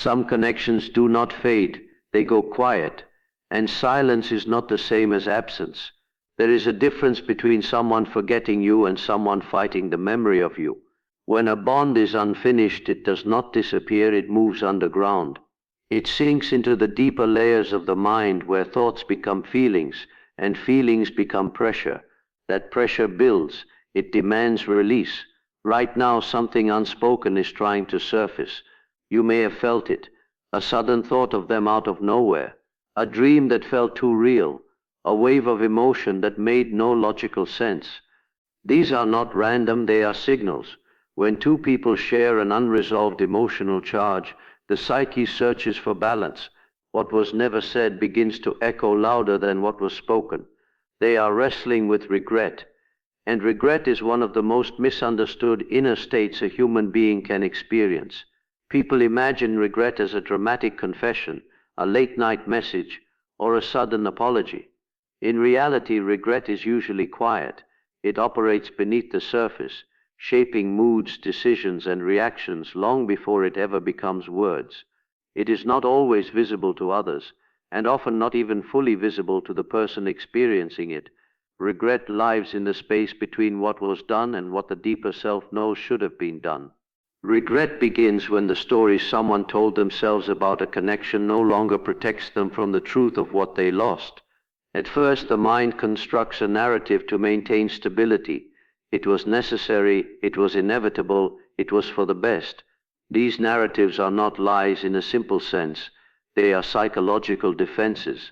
Some connections do not fade, they go quiet, and silence is not the same as absence. There is a difference between someone forgetting you and someone fighting the memory of you. When a bond is unfinished, it does not disappear, it moves underground. It sinks into the deeper layers of the mind where thoughts become feelings, and feelings become pressure. That pressure builds, it demands release. Right now, something unspoken is trying to surface. You may have felt it, a sudden thought of them out of nowhere, a dream that felt too real, a wave of emotion that made no logical sense. These are not random, they are signals. When two people share an unresolved emotional charge, the psyche searches for balance. What was never said begins to echo louder than what was spoken. They are wrestling with regret, and regret is one of the most misunderstood inner states a human being can experience. People imagine regret as a dramatic confession, a late-night message, or a sudden apology. In reality, regret is usually quiet. It operates beneath the surface, shaping moods, decisions, and reactions long before it ever becomes words. It is not always visible to others, and often not even fully visible to the person experiencing it. Regret lives in the space between what was done and what the deeper self knows should have been done. Regret begins when the story someone told themselves about a connection no longer protects them from the truth of what they lost. At first, the mind constructs a narrative to maintain stability. It was necessary, it was inevitable, it was for the best. These narratives are not lies in a simple sense. They are psychological defenses.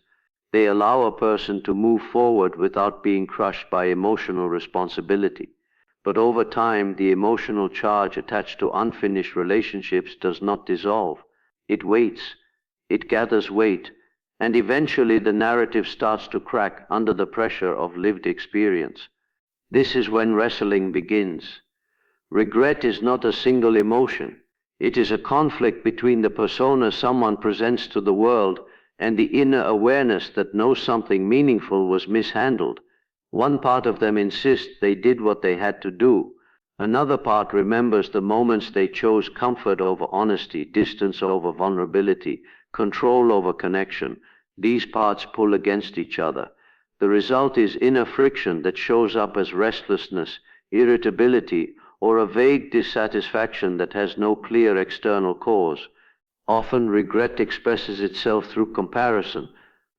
They allow a person to move forward without being crushed by emotional responsibility. But over time, the emotional charge attached to unfinished relationships does not dissolve. It waits, it gathers weight, and eventually the narrative starts to crack under the pressure of lived experience. This is when wrestling begins. Regret is not a single emotion. It is a conflict between the persona someone presents to the world and the inner awareness that knows something meaningful was mishandled. One part of them insists they did what they had to do. Another part remembers the moments they chose comfort over honesty, distance over vulnerability, control over connection. These parts pull against each other. The result is inner friction that shows up as restlessness, irritability, or a vague dissatisfaction that has no clear external cause. Often regret expresses itself through comparison.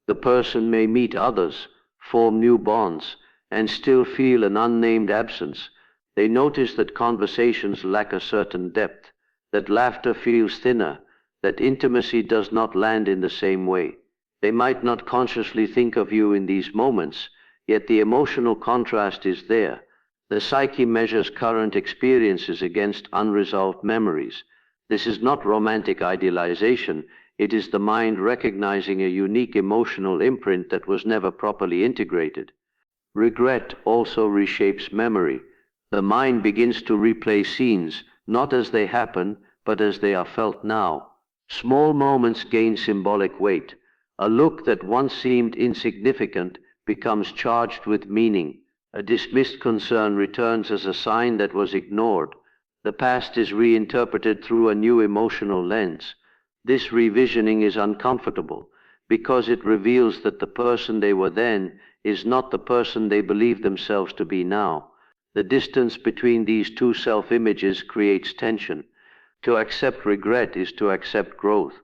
The person may meet others, form new bonds, and still feel an unnamed absence. They notice that conversations lack a certain depth, that laughter feels thinner, that intimacy does not land in the same way. They might not consciously think of you in these moments, yet the emotional contrast is there. The psyche measures current experiences against unresolved memories. This is not romantic idealization, it is the mind recognizing a unique emotional imprint that was never properly integrated. Regret also reshapes memory. The mind begins to replay scenes, not as they happen, but as they are felt now. Small moments gain symbolic weight. A look that once seemed insignificant becomes charged with meaning. A dismissed concern returns as a sign that was ignored. The past is reinterpreted through a new emotional lens. This revisioning is uncomfortable because it reveals that the person they were then is not the person they believe themselves to be now. The distance between these two self-images creates tension. To accept regret is to accept growth,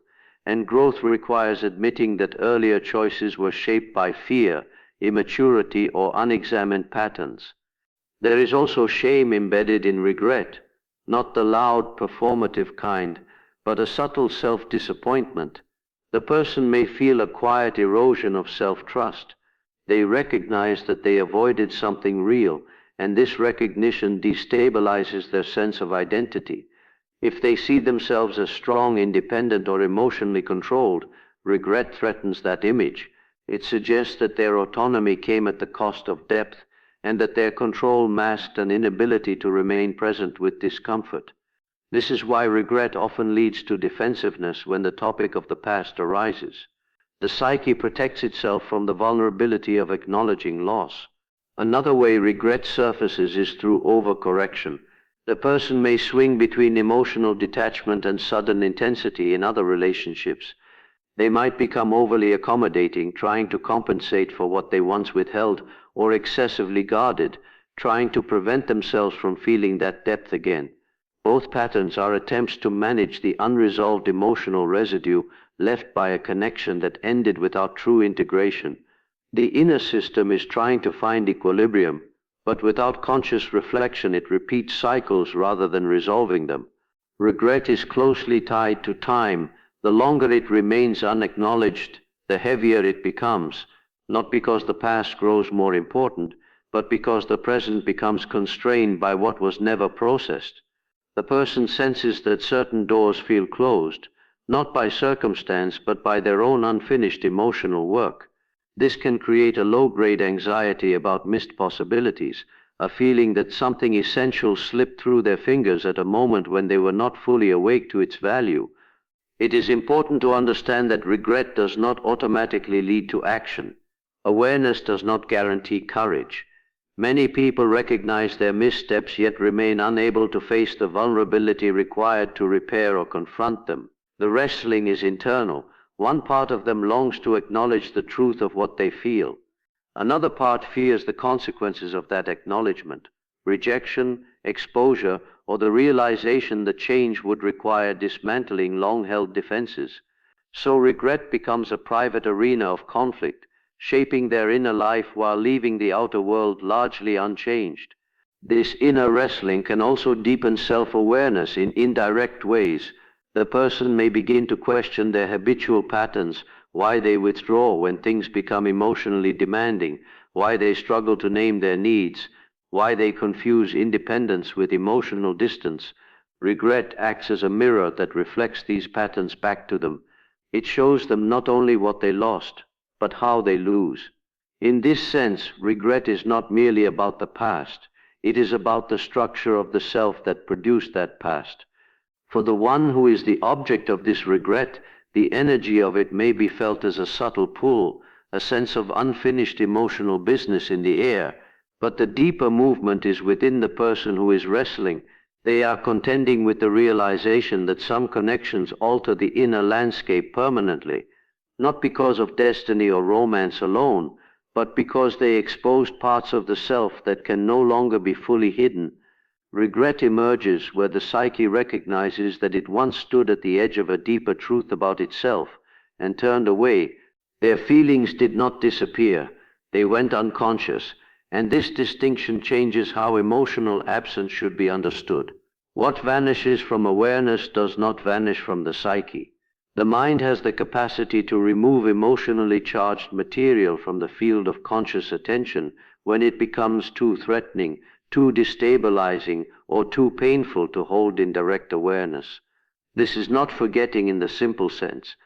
and growth requires admitting that earlier choices were shaped by fear, immaturity, or unexamined patterns. There is also shame embedded in regret, not the loud, performative kind, but a subtle self-disappointment. The person may feel a quiet erosion of self-trust. They recognize that they avoided something real, and this recognition destabilizes their sense of identity. If they see themselves as strong, independent, or emotionally controlled, regret threatens that image. It suggests that their autonomy came at the cost of depth, and that their control masked an inability to remain present with discomfort. This is why regret often leads to defensiveness when the topic of the past arises. The psyche protects itself from the vulnerability of acknowledging loss. Another way regret surfaces is through overcorrection. The person may swing between emotional detachment and sudden intensity in other relationships. They might become overly accommodating, trying to compensate for what they once withheld, or excessively guarded, trying to prevent themselves from feeling that depth again. Both patterns are attempts to manage the unresolved emotional residue left by a connection that ended without true integration. The inner system is trying to find equilibrium, but without conscious reflection it repeats cycles rather than resolving them. Regret is closely tied to time. The longer it remains unacknowledged, the heavier it becomes, not because the past grows more important, but because the present becomes constrained by what was never processed. The person senses that certain doors feel closed, not by circumstance, but by their own unfinished emotional work. This can create a low-grade anxiety about missed possibilities, a feeling that something essential slipped through their fingers at a moment when they were not fully awake to its value. It is important to understand that regret does not automatically lead to action. Awareness does not guarantee courage. Many people recognize their missteps yet remain unable to face the vulnerability required to repair or confront them. The wrestling is internal. One part of them longs to acknowledge the truth of what they feel. Another part fears the consequences of that acknowledgement: rejection, exposure, or the realization that change would require dismantling long-held defenses. So regret becomes a private arena of conflict, shaping their inner life while leaving the outer world largely unchanged. This inner wrestling can also deepen self-awareness in indirect ways. The person may begin to question their habitual patterns, why they withdraw when things become emotionally demanding, why they struggle to name their needs, why they confuse independence with emotional distance. Regret acts as a mirror that reflects these patterns back to them. It shows them not only what they lost, but how they lose. In this sense, regret is not merely about the past. It is about the structure of the self that produced that past. For the one who is the object of this regret, the energy of it may be felt as a subtle pull, a sense of unfinished emotional business in the air. But the deeper movement is within the person who is wrestling. They are contending with the realization that some connections alter the inner landscape permanently, not because of destiny or romance alone, but because they expose parts of the self that can no longer be fully hidden. Regret emerges where the psyche recognizes that it once stood at the edge of a deeper truth about itself and turned away. Their feelings did not disappear, they went unconscious, and this distinction changes how emotional absence should be understood. What vanishes from awareness does not vanish from the psyche. The mind has the capacity to remove emotionally charged material from the field of conscious attention when it becomes too threatening, too destabilizing, or too painful to hold in direct awareness. This is not forgetting in the simple sense.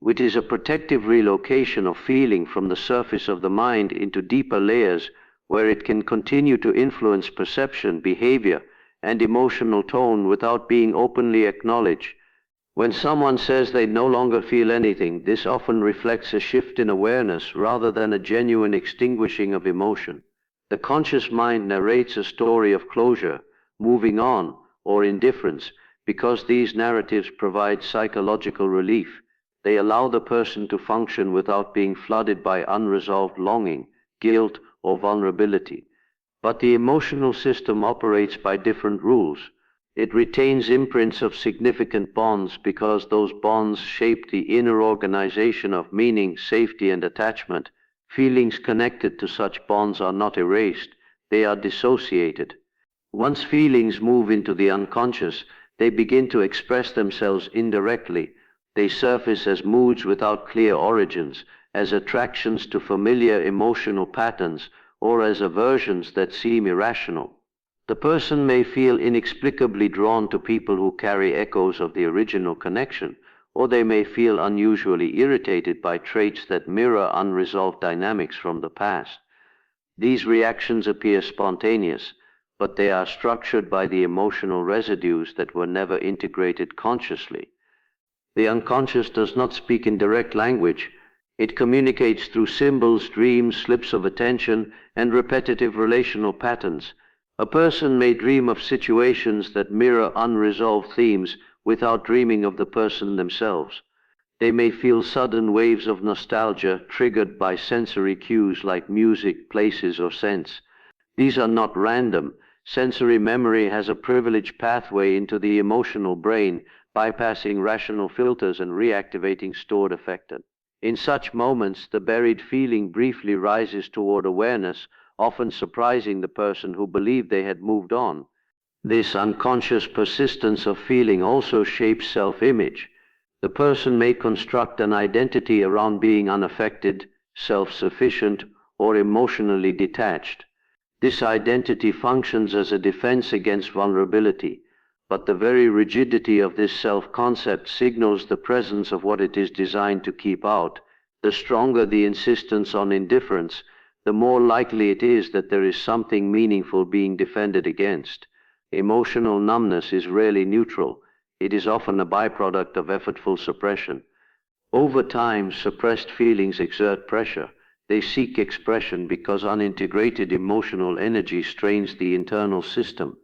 It is a protective relocation of feeling from the surface of the mind into deeper layers where it can continue to influence perception, behavior, and emotional tone without being openly acknowledged. When someone says they no longer feel anything, this often reflects a shift in awareness rather than a genuine extinguishing of emotion. The conscious mind narrates a story of closure, moving on, or indifference, because these narratives provide psychological relief. They allow the person to function without being flooded by unresolved longing, guilt, or vulnerability. But the emotional system operates by different rules. It retains imprints of significant bonds because those bonds shape the inner organization of meaning, safety, and attachment. Feelings connected to such bonds are not erased, they are dissociated. Once feelings move into the unconscious, they begin to express themselves indirectly. They surface as moods without clear origins, as attractions to familiar emotional patterns, or as aversions that seem irrational. The person may feel inexplicably drawn to people who carry echoes of the original connection, or they may feel unusually irritated by traits that mirror unresolved dynamics from the past. These reactions appear spontaneous, but they are structured by the emotional residues that were never integrated consciously. The unconscious does not speak in direct language. It communicates through symbols, dreams, slips of attention, and repetitive relational patterns. A person may dream of situations that mirror unresolved themes without dreaming of the person themselves. They may feel sudden waves of nostalgia triggered by sensory cues like music, places, or scents. These are not random. Sensory memory has a privileged pathway into the emotional brain, bypassing rational filters and reactivating stored affective. In such moments, the buried feeling briefly rises toward awareness, often surprising the person who believed they had moved on. This unconscious persistence of feeling also shapes self-image. The person may construct an identity around being unaffected, self-sufficient, or emotionally detached. This identity functions as a defense against vulnerability, but the very rigidity of this self-concept signals the presence of what it is designed to keep out. The stronger the insistence on indifference, the more likely it is that there is something meaningful being defended against. Emotional numbness is rarely neutral. It is often a byproduct of effortful suppression. Over time, suppressed feelings exert pressure. They seek expression because unintegrated emotional energy strains the internal system.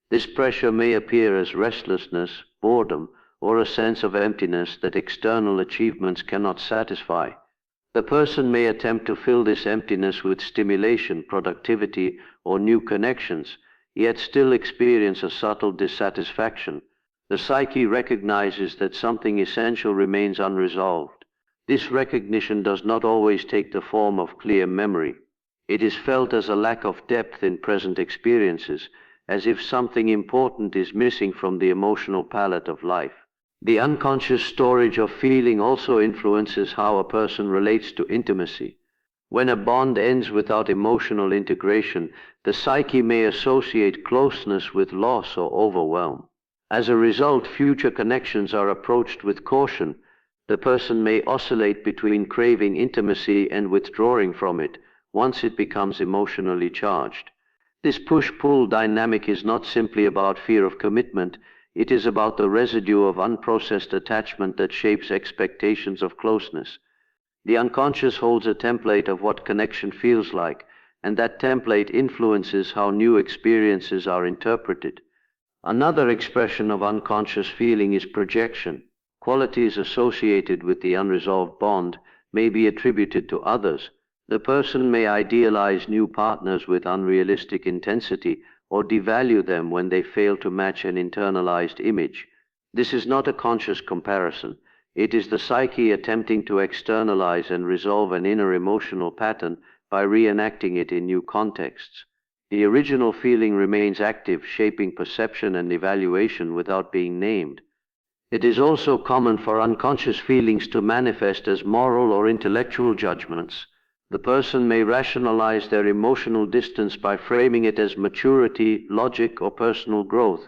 This pressure may appear as restlessness, boredom, or a sense of emptiness that external achievements cannot satisfy. The person may attempt to fill this emptiness with stimulation, productivity, or new connections, yet still experience a subtle dissatisfaction. The psyche recognizes that something essential remains unresolved. This recognition does not always take the form of clear memory. It is felt as a lack of depth in present experiences, as if something important is missing from the emotional palette of life. The unconscious storage of feeling also influences how a person relates to intimacy. When a bond ends without emotional integration, the psyche may associate closeness with loss or overwhelm. As a result, future connections are approached with caution. The person may oscillate between craving intimacy and withdrawing from it once it becomes emotionally charged. This push-pull dynamic is not simply about fear of commitment, it is about the residue of unprocessed attachment that shapes expectations of closeness. The unconscious holds a template of what connection feels like, and that template influences how new experiences are interpreted. Another expression of unconscious feeling is projection. Qualities associated with the unresolved bond may be attributed to others. The person may idealize new partners with unrealistic intensity or devalue them when they fail to match an internalized image. This is not a conscious comparison. It is the psyche attempting to externalize and resolve an inner emotional pattern by reenacting it in new contexts. The original feeling remains active, shaping perception and evaluation without being named. It is also common for unconscious feelings to manifest as moral or intellectual judgments. The person may rationalize their emotional distance by framing it as maturity, logic, or personal growth.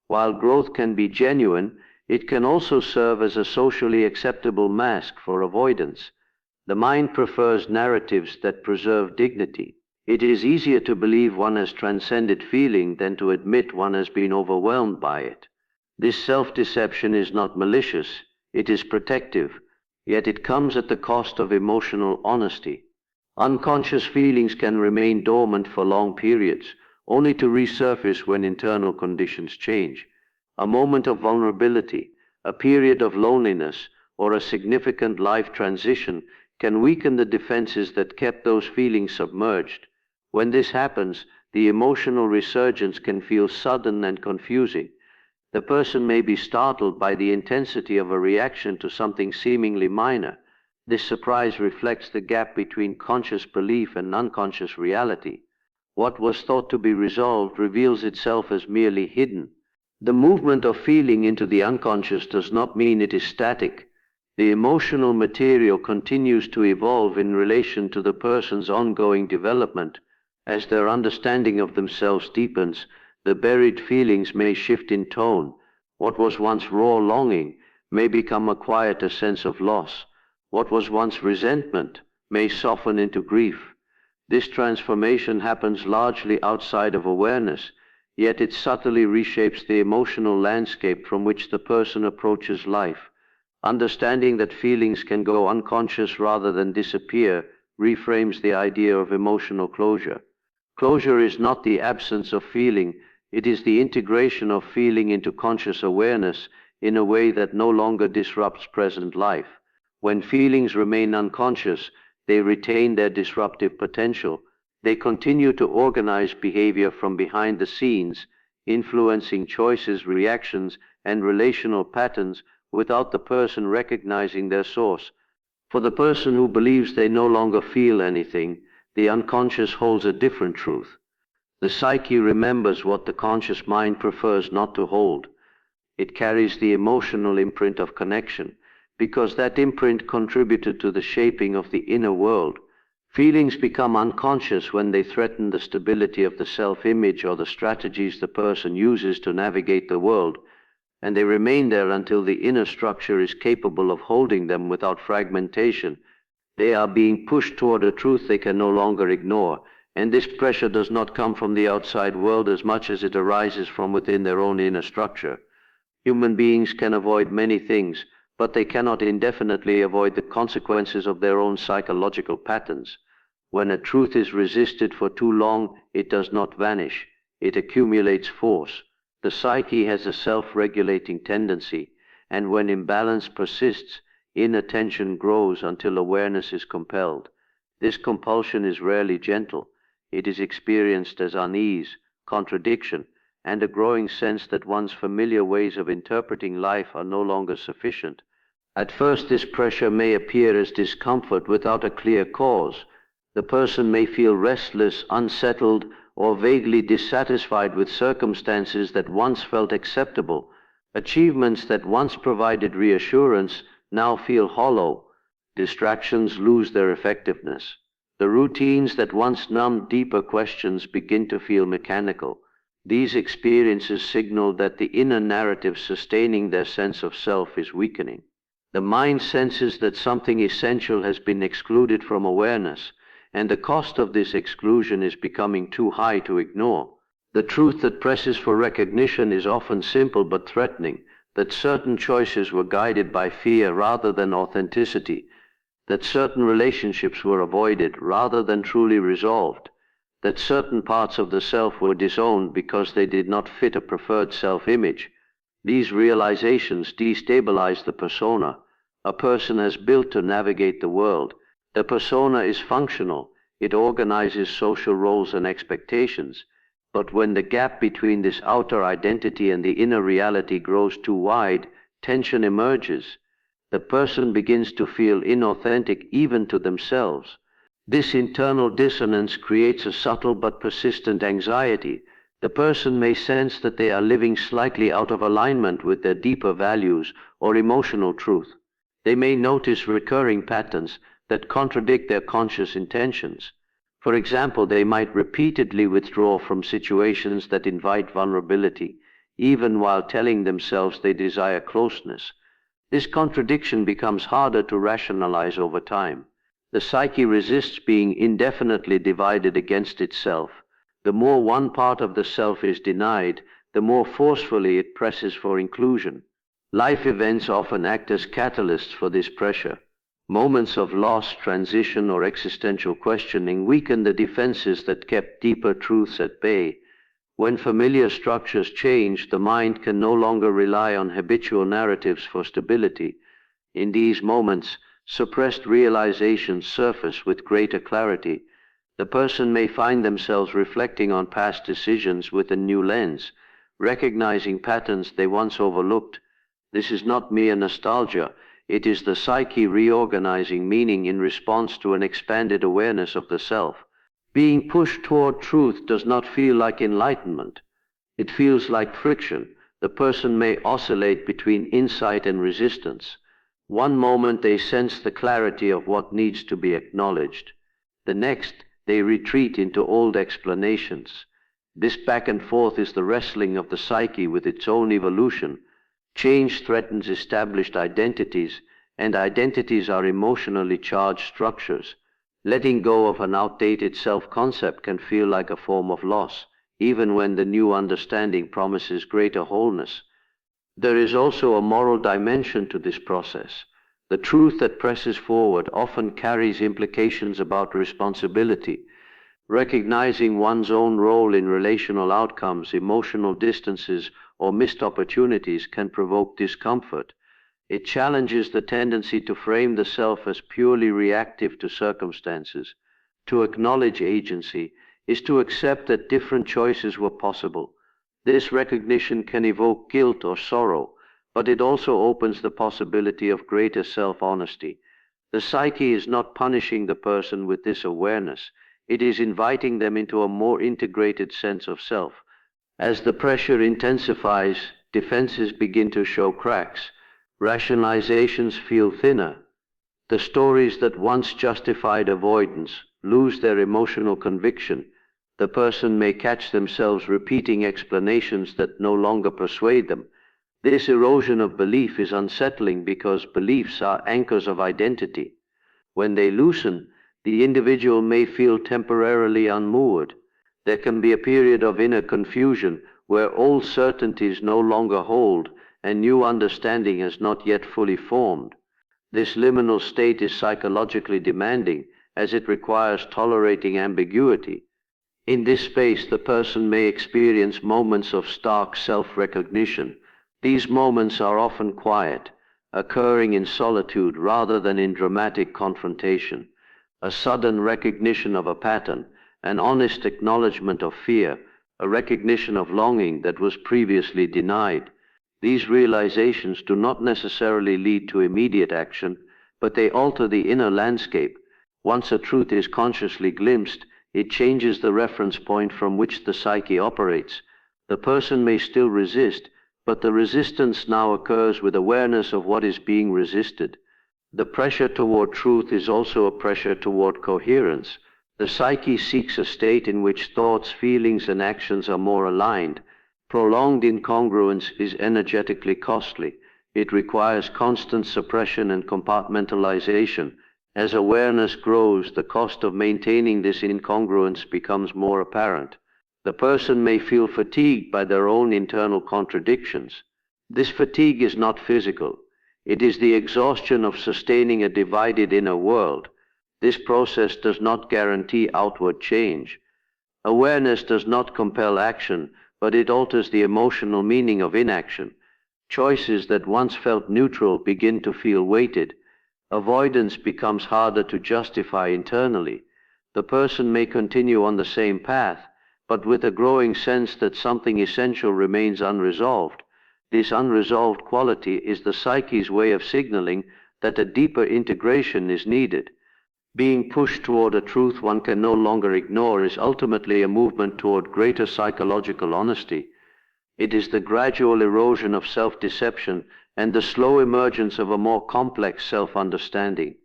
While growth can be genuine, it can also serve as a socially acceptable mask for avoidance. The mind prefers narratives that preserve dignity. It is easier to believe one has transcended feeling than to admit one has been overwhelmed by it. This self-deception is not malicious, it is protective, yet it comes at the cost of emotional honesty. Unconscious feelings can remain dormant for long periods, only to resurface when internal conditions change. A moment of vulnerability, a period of loneliness, or a significant life transition can weaken the defenses that kept those feelings submerged. When this happens, the emotional resurgence can feel sudden and confusing. The person may be startled by the intensity of a reaction to something seemingly minor. This surprise reflects the gap between conscious belief and unconscious reality. What was thought to be resolved reveals itself as merely hidden. The movement of feeling into the unconscious does not mean it is static. The emotional material continues to evolve in relation to the person's ongoing development. As their understanding of themselves deepens, the buried feelings may shift in tone. What was once raw longing may become a quieter sense of loss. What was once resentment may soften into grief. This transformation happens largely outside of awareness, yet it subtly reshapes the emotional landscape from which the person approaches life. Understanding that feelings can go unconscious rather than disappear reframes the idea of emotional closure. Closure is not the absence of feeling, it is the integration of feeling into conscious awareness in a way that no longer disrupts present life. When feelings remain unconscious, they retain their disruptive potential. They continue to organize behavior from behind the scenes, influencing choices, reactions, and relational patterns without the person recognizing their source. For the person who believes they no longer feel anything, the unconscious holds a different truth. The psyche remembers what the conscious mind prefers not to hold. It carries the emotional imprint of connection, because that imprint contributed to the shaping of the inner world. Feelings become unconscious when they threaten the stability of the self-image or the strategies the person uses to navigate the world, and they remain there until the inner structure is capable of holding them without fragmentation. They are being pushed toward a truth they can no longer ignore, and this pressure does not come from the outside world as much as it arises from within their own inner structure. Human beings can avoid many things, but they cannot indefinitely avoid the consequences of their own psychological patterns. When a truth is resisted for too long, it does not vanish, it accumulates force. The psyche has a self-regulating tendency, and when imbalance persists, inattention grows until awareness is compelled. This compulsion is rarely gentle. It is experienced as unease, contradiction, and a growing sense that one's familiar ways of interpreting life are no longer sufficient. At first, this pressure may appear as discomfort without a clear cause. The person may feel restless, unsettled, or vaguely dissatisfied with circumstances that once felt acceptable. Achievements that once provided reassurance now feel hollow. Distractions lose their effectiveness. The routines that once numbed deeper questions begin to feel mechanical. These experiences signal that the inner narrative sustaining their sense of self is weakening. The mind senses that something essential has been excluded from awareness, and the cost of this exclusion is becoming too high to ignore. The truth that presses for recognition is often simple but threatening, that certain choices were guided by fear rather than authenticity, that certain relationships were avoided rather than truly resolved, that certain parts of the self were disowned because they did not fit a preferred self-image. These realizations destabilize the persona a person has built to navigate the world. The persona is functional, it organizes social roles and expectations, but when the gap between this outer identity and the inner reality grows too wide, tension emerges. The person begins to feel inauthentic even to themselves. This internal dissonance creates a subtle but persistent anxiety. The person may sense that they are living slightly out of alignment with their deeper values or emotional truth. They may notice recurring patterns that contradict their conscious intentions. For example, they might repeatedly withdraw from situations that invite vulnerability, even while telling themselves they desire closeness. This contradiction becomes harder to rationalize over time. The psyche resists being indefinitely divided against itself. The more one part of the self is denied, the more forcefully it presses for inclusion. Life events often act as catalysts for this pressure. Moments of loss, transition, or existential questioning weaken the defenses that kept deeper truths at bay. When familiar structures change, the mind can no longer rely on habitual narratives for stability. In these moments, suppressed realizations surface with greater clarity. The person may find themselves reflecting on past decisions with a new lens, recognizing patterns they once overlooked. This is not mere nostalgia. It is the psyche reorganizing meaning in response to an expanded awareness of the self. Being pushed toward truth does not feel like enlightenment. It feels like friction. The person may oscillate between insight and resistance. One moment they sense the clarity of what needs to be acknowledged. The next, they retreat into old explanations. This back and forth is the wrestling of the psyche with its own evolution. Change threatens established identities, and identities are emotionally charged structures. Letting go of an outdated self-concept can feel like a form of loss, even when the new understanding promises greater wholeness. There is also a moral dimension to this process. The truth that presses forward often carries implications about responsibility. Recognizing one's own role in relational outcomes, emotional distances, or missed opportunities can provoke discomfort. It challenges the tendency to frame the self as purely reactive to circumstances. To acknowledge agency is to accept that different choices were possible. This recognition can evoke guilt or sorrow, but it also opens the possibility of greater self-honesty. The psyche is not punishing the person with this awareness. It is inviting them into a more integrated sense of self. As the pressure intensifies, defenses begin to show cracks. Rationalizations feel thinner. The stories that once justified avoidance lose their emotional conviction. The person may catch themselves repeating explanations that no longer persuade them. This erosion of belief is unsettling because beliefs are anchors of identity. When they loosen, the individual may feel temporarily unmoored. There can be a period of inner confusion where old certainties no longer hold and new understanding has not yet fully formed. This liminal state is psychologically demanding, as it requires tolerating ambiguity. In this space, the person may experience moments of stark self-recognition. These moments are often quiet, occurring in solitude rather than in dramatic confrontation. A sudden recognition of a pattern, an honest acknowledgement of fear, a recognition of longing that was previously denied. These realizations do not necessarily lead to immediate action, but they alter the inner landscape. Once a truth is consciously glimpsed, it changes the reference point from which the psyche operates. The person may still resist, but the resistance now occurs with awareness of what is being resisted. The pressure toward truth is also a pressure toward coherence. The psyche seeks a state in which thoughts, feelings, and actions are more aligned. Prolonged incongruence is energetically costly. It requires constant suppression and compartmentalization. As awareness grows, the cost of maintaining this incongruence becomes more apparent. The person may feel fatigued by their own internal contradictions. This fatigue is not physical. It is the exhaustion of sustaining a divided inner world. This process does not guarantee outward change. Awareness does not compel action, but it alters the emotional meaning of inaction. Choices that once felt neutral begin to feel weighted. Avoidance becomes harder to justify internally. The person may continue on the same path, but with a growing sense that something essential remains unresolved. This unresolved quality is the psyche's way of signaling that a deeper integration is needed. Being pushed toward a truth one can no longer ignore is ultimately a movement toward greater psychological honesty. It is the gradual erosion of self-deception and the slow emergence of a more complex self-understanding.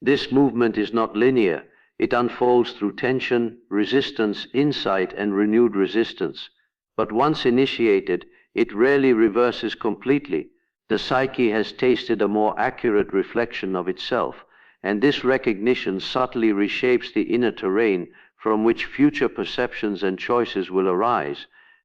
This movement is not linear. It unfolds through tension, resistance, insight, and renewed resistance. But once initiated, it rarely reverses completely. The psyche has tasted a more accurate reflection of itself, and this recognition subtly reshapes the inner terrain from which future perceptions and choices will arise.